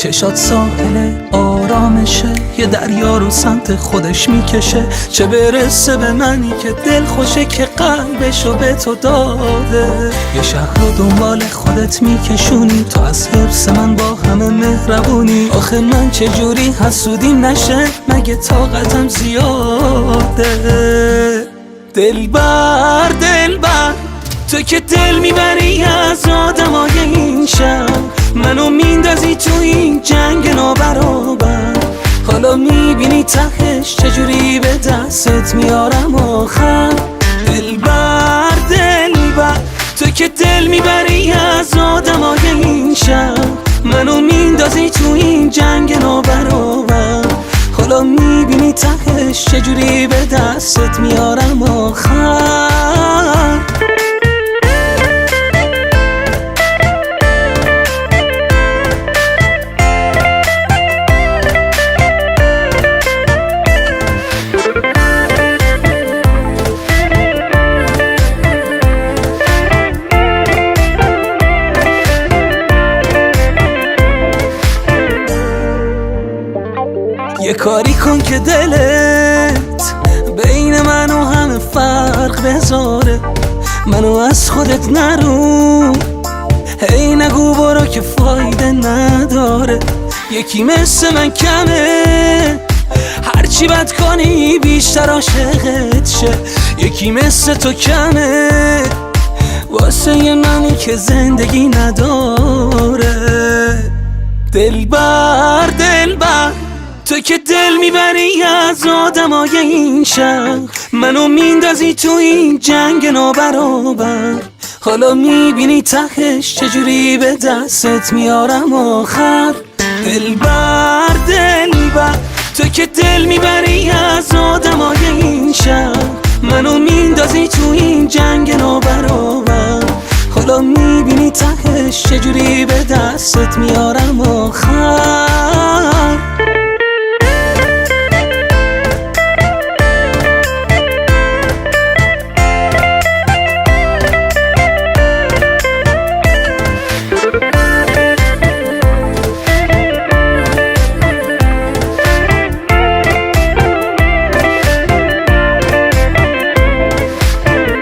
چشات ساحل آرامشه، یه دریا رو سمت خودش میکشه. چه برسه به منی که دل خوشه که قلبشو به تو داده. یه شهر رو دنبال خودت میکشونی، تو از حرص من با همه مهربونی. آخه من چجوری حسودیم نشه، مگه طاقتم زیاده. دلبر دلبر تو که دل میبری از آدمای این شهر، منو میندازی تو این جنگ نابرابر. حالا میبینی تهش چجوری به دستت میارم آخر. دلبر دلبر تو که دل میبری از آدمای این شهر، منو میندازی تو این جنگ نابرابر. حالا میبینی تهش چجوری به دستت میارم آخر. یه کاری کن که دلت بین من و همه فرق بذاره. منو از خودت نرو، هی نگو برو که فایده نداره. یکی مثل من کمه، هرچی بد کنی بیشتر عاشقت شه. یکی مثل تو کمه واسه منی که زندگی نداره. دلبر دلبر تو که دل میبری از آدمای این شهر، منو میندازی تو این جنگ نابرابر. حالا میبینی تهش چجوری به دستت میارم آخر. دلبر دلبر تو که دل میبری از آدمای این شهر، منو میندازی تو این جنگ نابرابر. حالا میبینی تهش چجوری به دستت میارم آخر.